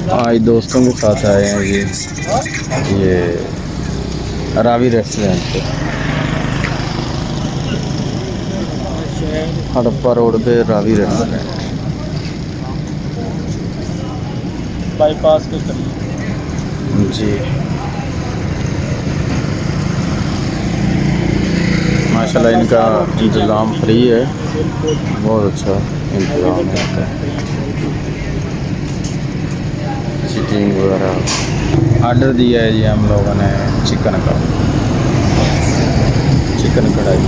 आज दोस्तों के साथ आए हैं जी, ये रावी रेस्टोरेंट पे हड़प्पा रोड पे रावी रेस्टोरेंट बाईपास के करीब। जी। माशाल्लाह इनका इंतज़ाम फ्री है, बहुत अच्छा इंतज़ाम है इनका। सीटिंग वगैरह। ऑर्डर दिया है जी हम लोगों ने चिकन का, चिकन कढ़ाई।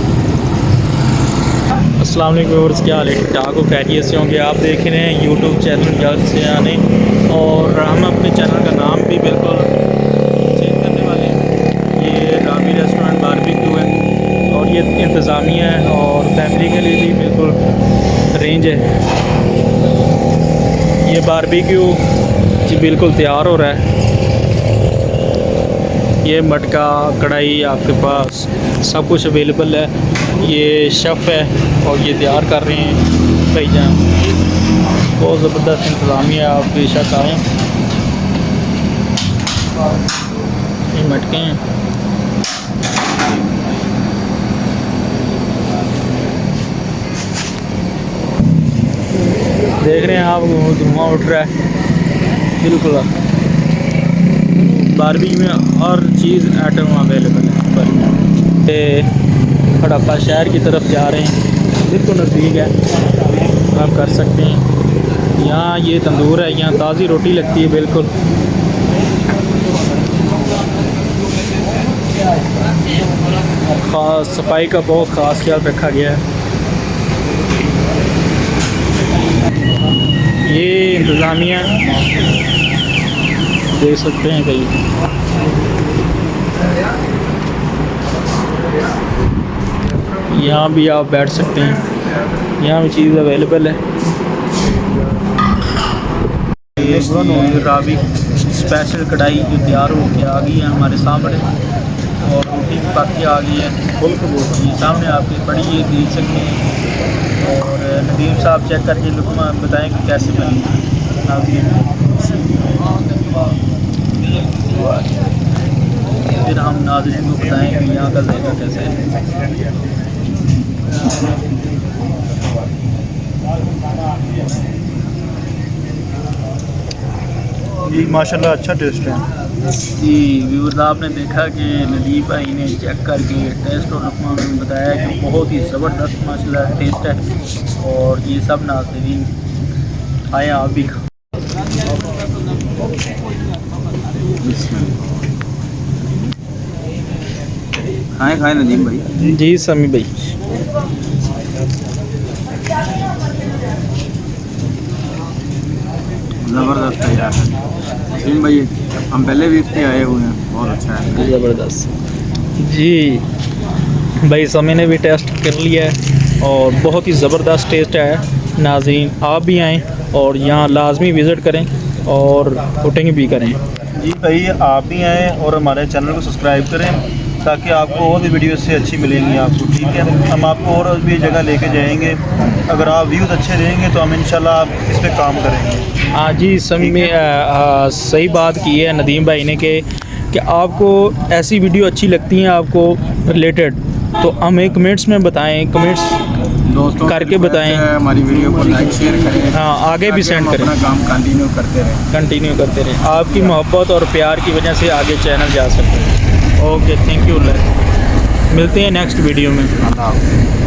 अस्सलाम वालेकुम व्यूअर्स, क्या हाल है? ठीक ठाक हो, खैरियत से होंगे। आप देख रहे हैं यूट्यूब चैनल जल्द से आने, और हम अपने चैनल का नाम भी बिल्कुल चेंज करने वाले हैं। ये रावी रेस्टोरेंट बारबेक्यू है, और ये इंतज़ामिया है और फैमिली के लिए भी बिल्कुल रेंज है। ये बारबेक्यू जी बिल्कुल तैयार हो रहा है। ये मटका कढ़ाई आपके पास सब कुछ अवेलेबल है। ये शेफ़ है और ये तैयार कर रहे हैं भाईजान। बहुत ज़बरदस्त इंतज़ामिया, आप बेशक आएँ। ये मटके हैं, देख रहे हैं आप, धुआं उठ रहा है बिल्कुल। बारबेक्यू में हर चीज़ आइटम अवेलेबल है पर। हड़प्पा शहर की तरफ जा रहे हैं, बिल्कुल नज़दीक है, आप कर सकते हैं। यहाँ ये तंदूर है, यहाँ ताज़ी रोटी लगती है बिल्कुल। ख़ास सफाई का बहुत ख़ास ख्याल रखा गया है। ये इंतज़ामिया देख सकते हैं कहीं। यहाँ भी आप बैठ सकते हैं, यहाँ भी चीज़ अवेलेबल है। ये रावी स्पेशल कढ़ाई जो तैयार हो के आ गई है हमारे सामने, और रोटी भी पक के आ गई है। ये सामने आपके बड़ी ये देख सकते हैं। और नदीम साहब चेक करके लुकमा बताएं कि कैसे बनी। फिर हम नाज़रीन को बताएंगे यहाँ का जायका कैसे है। जी माशाल्लाह अच्छा टेस्ट है जी। व्यूअर्स, आपने देखा कि नदीम भाई ने चेक करके टेस्ट और लुकमा में बताया कि बहुत ही ज़बरदस्त माशाल्लाह टेस्ट है। और ये सब नाज़रीन आए, आप भी खाएँ नदीम भाई। जी समी भाई। ज़बरदस्त है यार नदीम भाई, हम पहले भी इसके आए हुए हैं, बहुत अच्छा है, ज़बरदस्त जी। भाई समी ने भी टेस्ट कर लिया है और बहुत ही ज़बरदस्त टेस्ट है। नाज़रीन आप भी आएँ और यहाँ लाजमी विज़िट करें और वोटिंग भी करें। जी भाई, आप भी आएँ और हमारे चैनल को सब्सक्राइब करें ताकि आपको और भी वीडियो से अच्छी मिलेंगी आपको। ठीक है, हम आपको और भी जगह लेके जाएंगे। अगर आप व्यूज़ अच्छे रहेंगे तो हम इंशाल्लाह आप इस पर काम करेंगे। हाँ जी समी में सही बात की है नदीम भाई ने कि आपको ऐसी वीडियो अच्छी लगती हैं आपको रिलेटेड, तो हमें कमेंट्स में बताएं, कमेंट्स दोस्तों करके बताएं। हमारी वीडियो को लाइक शेयर करें, हाँ आगे भी सेंड करें, अपना काम कंटिन्यू करते रहें। आपकी मोहब्बत और प्यार की वजह से आगे चैनल जा सकते हैं। Okay, thank you. मिलते हैं नेक्स्ट वीडियो में। अल्लाह।